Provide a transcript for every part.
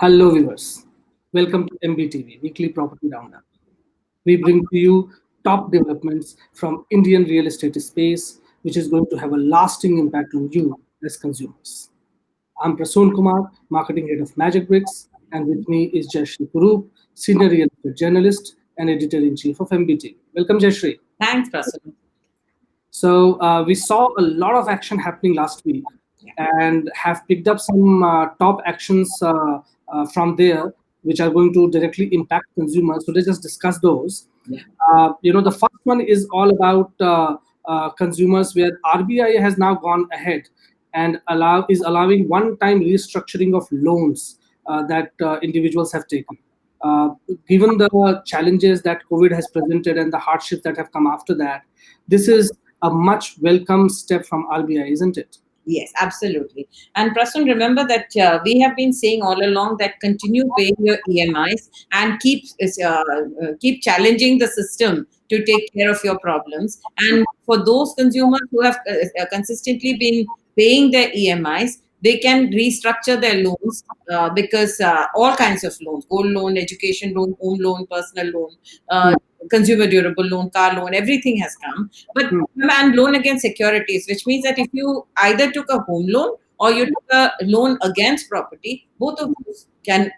Hello viewers, welcome to MBTV, Weekly Property Roundup. We bring to you top developments from Indian real estate space, which is going to have a lasting impact on you as consumers. I'm Prasoon Kumar, Marketing Head of Magic Bricks, and with me is Jayshri Kurup, Senior Real Estate Journalist and Editor-in-Chief of MBTV. Welcome, Jayshri. Thanks, Prasoon. So we saw a lot of action happening last week and have picked up some top actions from there, which are going to directly impact consumers. So let's just discuss those. Yeah. The first one is all about consumers, where RBI has now gone ahead and is allowing one-time restructuring of loans that individuals have taken. Given the challenges that COVID has presented and the hardships that have come after that, this is a much welcome step from RBI, isn't it? Yes, absolutely. And Prasoon, remember that we have been saying all along that continue paying your EMIs and keep challenging the system to take care of your problems. And for those consumers who have consistently been paying their EMIs, they can restructure their loans because all kinds of loans, gold loan, education loan, home loan, personal loan, consumer durable loan, car loan, everything has come. But and loan against securities, which means that if you either took a home loan or you took a loan against property, both of those can,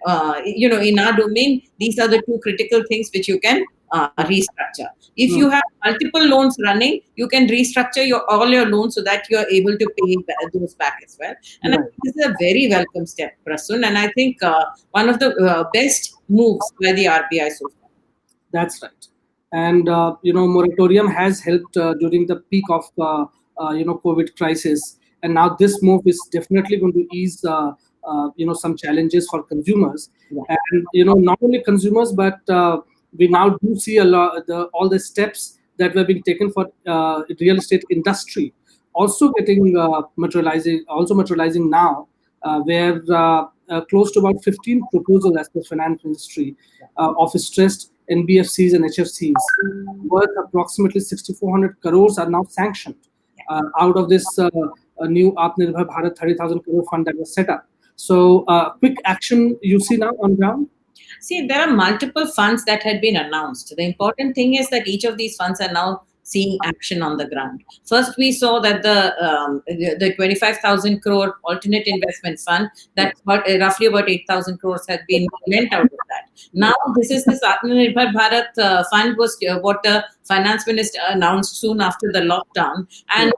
in our domain, these are the two critical things which you can restructure. If you have multiple loans running, you can restructure all your loans so that you're able to pay those back as well. And I think this is a very welcome step, Prasoon. And I think one of the best moves by the RBI so far. That's right. And moratorium has helped during the peak of COVID crisis, and now this move is definitely going to ease some challenges for consumers. Yeah. And not only consumers, but we now do see all the steps that were being taken for real estate industry also getting materializing now, where close to about 15 proposals as per finance ministry of stressed NBFCs and HFCs worth approximately 6,400 crores are now sanctioned out of this new Atmanirbhar Bharat 30,000 crore fund that was set up. So quick action you see now on ground? See, there are multiple funds that had been announced. The important thing is that each of these funds are now seeing action on the ground. First, we saw that the 25,000 crore alternate investment fund, that roughly about 8,000 crores had been lent out of that. Now, this Atmanirbhar Bharat fund was what the finance minister announced soon after the lockdown, and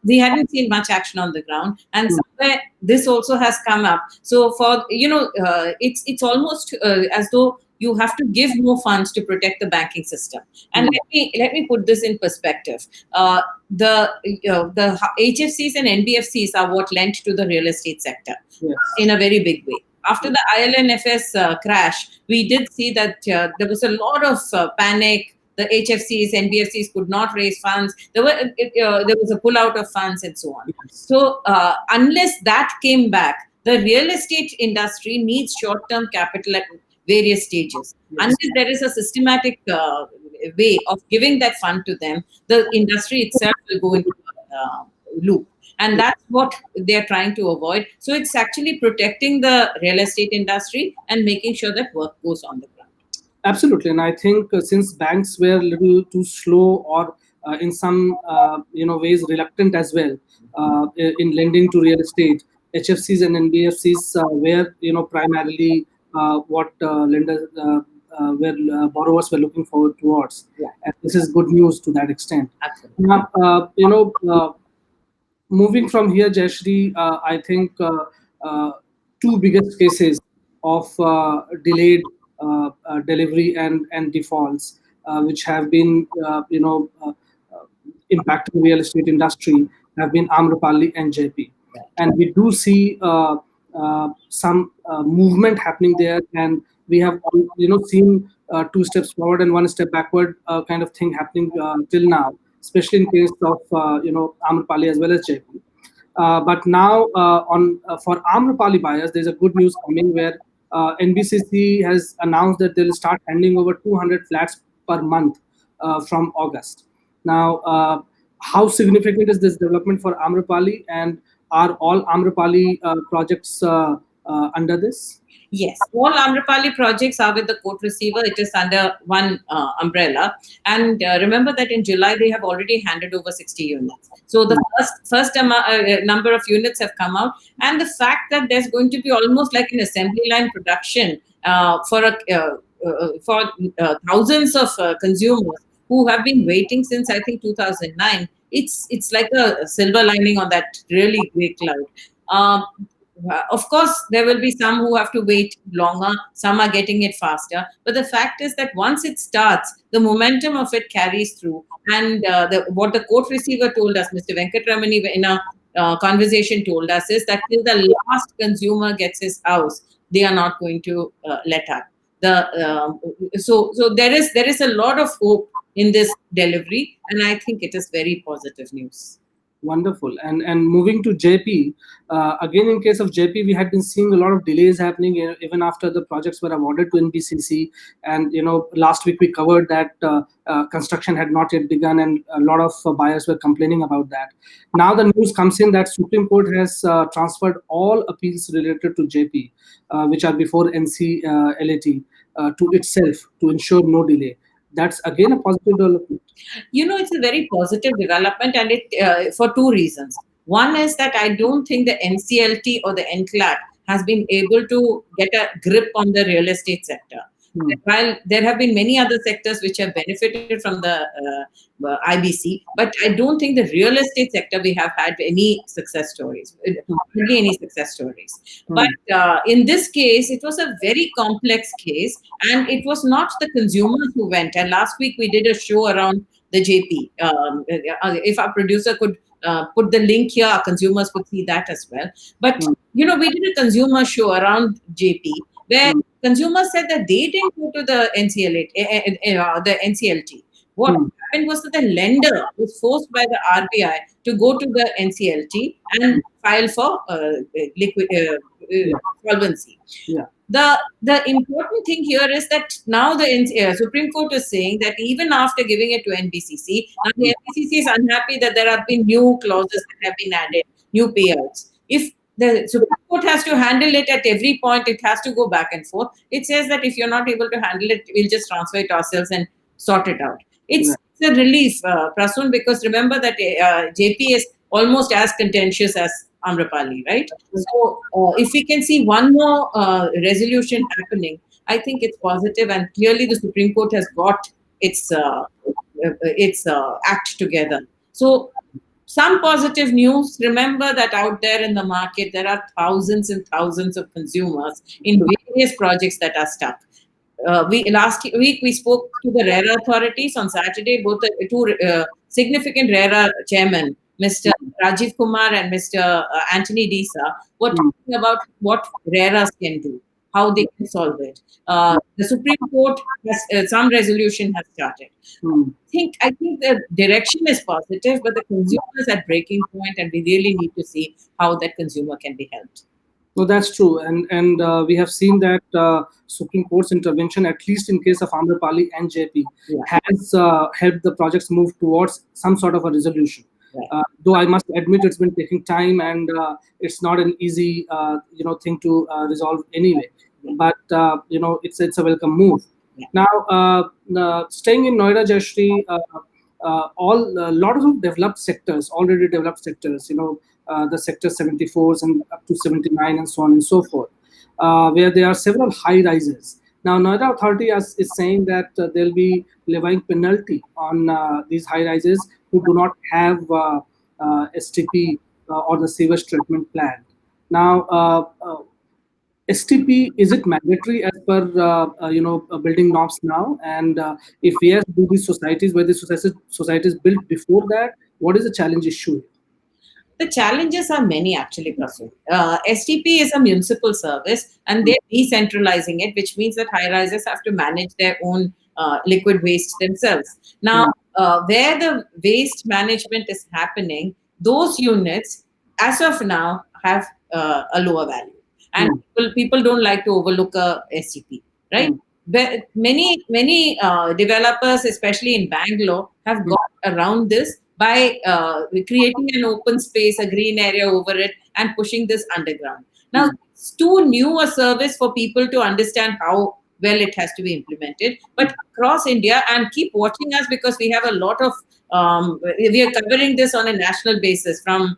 we hadn't seen much action on the ground. And somewhere this also has come up. So for it's almost as though you have to give more funds to protect the banking system. And let me put this in perspective. The HFCs and NBFCs are what lent to the real estate sector in a very big way. After the IL&FS crash, we did see that there was a lot of panic. The HFCs, NBFCs could not raise funds. There was a pullout of funds and so on. So unless that came back, the real estate industry needs short-term capital at various stages. Unless there is a systematic way of giving that fund to them, the industry itself will go into a loop. And that's what they're trying to avoid. So it's actually protecting the real estate industry and making sure that work goes on the ground. Absolutely. And I think since banks were a little too slow or in some ways reluctant as well in lending to real estate, HFCs and NBFCs were primarily what lenders where borrowers were looking forward towards. And this is good news to that extent. Absolutely. Now, moving from here, Jayshri, I think two biggest cases of delayed delivery and defaults, which have been impacting the real estate industry, have been Amrapali and Jaypee. And we do see some movement happening there, and we have seen 2 steps forward and 1 step backward kind of thing happening till now, especially in case of Amrapali as well as Jaypee. But now for Amrapali buyers, there's a good news coming where NBCC has announced that they'll start handing over 200 flats per month from August. Now, how significant is this development for Amrapali, and are all Amrapali projects under this? Yes, all Amrapali projects are with the court receiver. It is under one umbrella. And remember that in July they have already handed over 60 units. So the number of units have come out, and the fact that there's going to be almost like an assembly line production for thousands of consumers who have been waiting since I think 2009. It's like a silver lining on that really gray cloud. Um, of course, there will be some who have to wait longer, some are getting it faster. But the fact is that once it starts, the momentum of it carries through. And what the court receiver told us, Mr. Venkatramani, in a conversation told us, is that till the last consumer gets his house, they are not going to let up. So there is a lot of hope in this delivery, and I think it is very positive news. Wonderful. And moving to Jaypee, again, in case of Jaypee, we had been seeing a lot of delays happening even after the projects were awarded to NBCC. And last week we covered that construction had not yet begun, and a lot of buyers were complaining about that. Now the news comes in that Supreme Court has transferred all appeals related to Jaypee, which are before NCLAT, to itself to ensure no delay. That's again a positive development. It's a very positive development, and it for two reasons. One is that I don't think the NCLT or the NCLAT has been able to get a grip on the real estate sector. While there have been many other sectors which have benefited from the IBC, but I don't think the real estate sector we have had any success stories, hardly any success stories. But in this case, it was a very complex case, and it was not the consumers who went. And last week we did a show around the Jaypee. If our producer could put the link here, our consumers could see that as well. But we did a consumer show around Jaypee where consumers said that they didn't go to the NCLT. What happened was that the lender was forced by the RBI to go to the NCLT and file for solvency. Yeah. The important thing here is that now the Supreme Court is saying that even after giving it to NBCC, now the NBCC is unhappy that there have been new clauses that have been added, new payouts. If the Supreme Court has to handle it at every point, it has to go back and forth. It says that if you're not able to handle it, we'll just transfer it ourselves and sort it out. It's a relief, Prasun, because remember that Jaypee is almost as contentious as Amrapali, right? So if we can see one more resolution happening, I think it's positive, and clearly the Supreme Court has got its act together. So some positive news. Remember that out there in the market, there are thousands and thousands of consumers in various projects that are stuck. Last week we spoke to the RERA authorities on Saturday. Both the two significant RERA chairmen, Mr. Rajiv Kumar and Mr. Anthony Disa, were talking about what RERAs can do, how they can solve it. The Supreme Court has some resolution has started. I think the direction is positive, but the consumer is at breaking point, and we really need to see how that consumer can be helped. No, that's true, and we have seen that Supreme Court's intervention, at least in case of Amrapali and Jaypee, has helped the projects move towards some sort of a resolution. Though I must admit it's been taking time, and it's not an easy thing to resolve anyway. But it's a welcome move. Now, staying in Noida, Jayashree, a lot of developed sectors, already developed sectors, the sector 74s and up to 79 and so on and so forth, where there are several high rises. Now, Noida Authority is saying that they'll be levying penalty on these high rises who do not have STP or the sewage treatment plant. Now, STP, is it mandatory as per building norms now? And if yes, do these societies, where the societies built before that, what is the challenge issue? The challenges are many, actually, Prasun. STP is a municipal service, and they're decentralizing it, which means that high-rises have to manage their own liquid waste themselves. Now, where the waste management is happening, those units, as of now, have a lower value. And people don't like to overlook a STP, right? But many developers, especially in Bangalore, have got around this by creating an open space, a green area over it, and pushing this underground. Now, too new a service for people to understand how well it has to be implemented. But across India, and keep watching us, because we have a lot of, we are covering this on a national basis from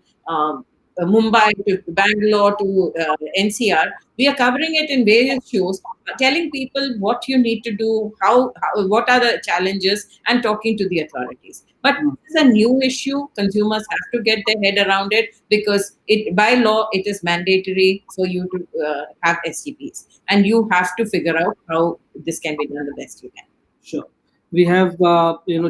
Mumbai to Bangalore to NCR. We are covering it in various shows, telling people what you need to do, what are the challenges, and talking to the authorities. But this is a new issue. Consumers have to get their head around it, because by law it is mandatory for you to have STPs, and you have to figure out how this can be done the best you can. Sure. We have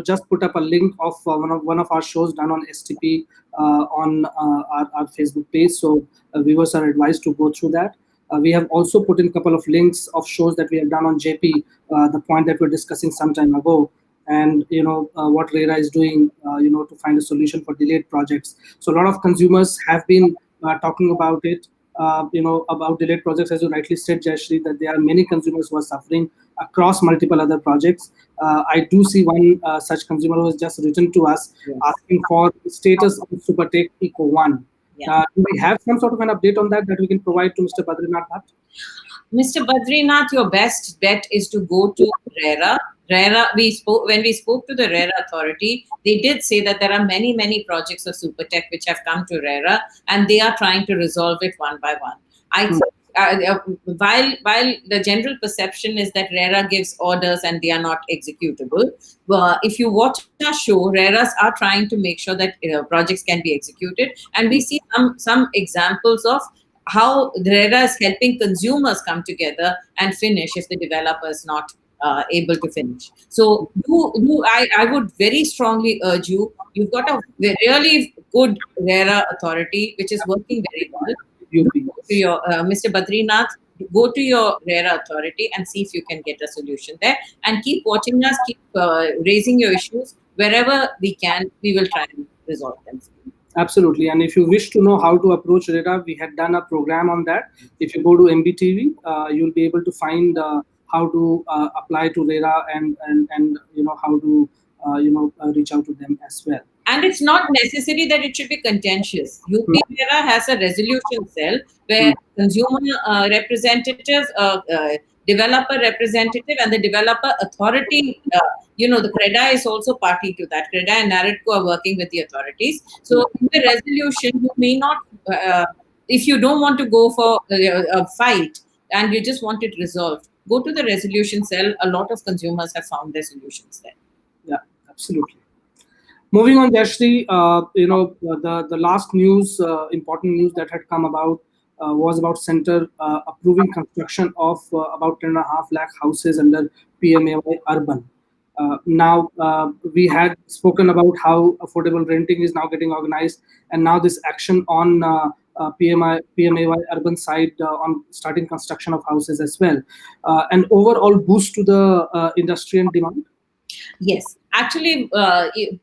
just put up a link of one of our shows done on STP on our Facebook page, so viewers are advised to go through that. We have also put in a couple of links of shows that we have done on Jaypee, the point that we're discussing some time ago, and what RERA is doing, to find a solution for delayed projects. So a lot of consumers have been talking about it, about delayed projects, as you rightly said, Jayashree, that there are many consumers who are suffering across multiple other projects. I do see one such consumer who has just written to us asking for status of Supertech Eco 1. Do we have some sort of an update on that we can provide to Mr. Badrinath Bhatt? Mr. Badrinath, your best bet is to go to RERA. When we spoke to the RERA authority, they did say that there are many projects of Supertech which have come to RERA, and they are trying to resolve it one by one. I think, while the general perception is that RERA gives orders and they are not executable, if you watch our show, RERAs are trying to make sure that projects can be executed, and we see some examples of how RERA is helping consumers come together and finish if the developer is not able to finish. So I would very strongly urge you. You've got a really good RERA authority which is working very well. To your Mr. Badrinath, go to your RERA authority and see if you can get a solution there, and keep watching us, keep raising your issues wherever we can. We will try and resolve them. Absolutely. And if you wish to know how to approach RERA, we had done a program on that. If you go to MBTV, you'll be able to find how to apply to RERA and how to reach out to them as well. And it's not necessary that it should be contentious. UP RERA has a resolution cell where consumer representative, developer representative, and the developer authority, the CREDA is also party to that. CREDA and NAREDCO are working with the authorities. So in the resolution, you may not, if you don't want to go for a fight and you just want it resolved, go to the resolution cell. A lot of consumers have found their solutions there. Yeah, absolutely. Moving on, Jayashree, the last news, important news that had come about was about Center approving construction of about 10.5 lakh houses under PMA Urban. Now, we had spoken about how affordable renting is now getting organized, and now this action on PMAY Urban side on starting construction of houses as well. An overall boost to the industry and demand? Yes, actually,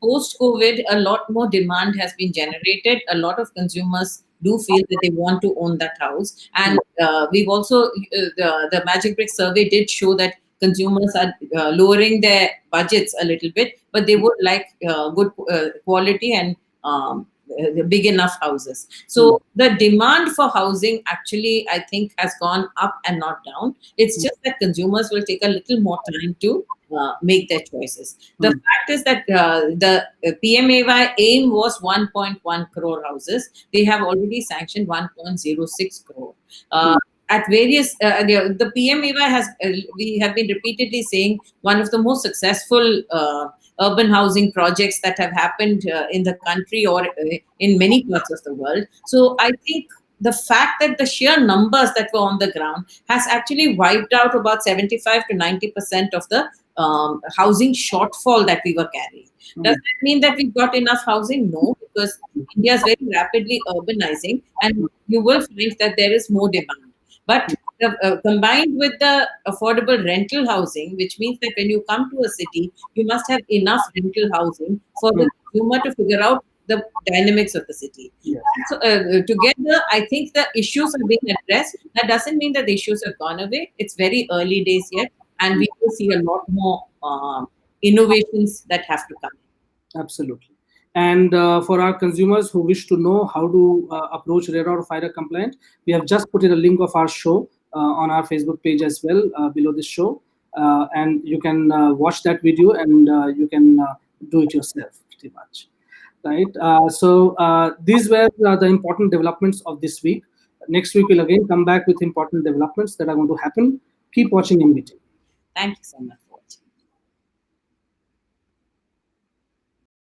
post-COVID, a lot more demand has been generated. A lot of consumers do feel that they want to own that house. And we've also, the Magic Brick survey did show that consumers are lowering their budgets a little bit, but they would like good quality and big enough houses. So the demand for housing actually, I think, has gone up and not down. It's just that consumers will take a little more time to make their choices. The fact is that the PMAY aim was 1.1 crore houses. They have already sanctioned 1.06 crore. At various, the PMAY has, we have been repeatedly saying, one of the most successful urban housing projects that have happened in the country or in many parts of the world. So I think the fact that the sheer numbers that were on the ground has actually wiped out about 75 to 90% of the housing shortfall that we were carrying. Does that mean that we've got enough housing? No, because India is very rapidly urbanizing, and you will find that there is more demand. But combined with the affordable rental housing, which means that when you come to a city, you must have enough rental housing for the consumer to figure out the dynamics of the city. Yes. So together, I think the issues are being addressed. That doesn't mean that the issues have gone away. It's very early days yet, and we will see a lot more innovations that have to come. Absolutely. And for our consumers who wish to know how to approach RERA or FIRA compliant, we have just put in a link of our show on our Facebook page as well below this show. And you can watch that video, and you can do it yourself pretty much. Right. So these were the important developments of this week. Next week we'll again come back with important developments that are going to happen. Keep watching MBT. Thank you so much.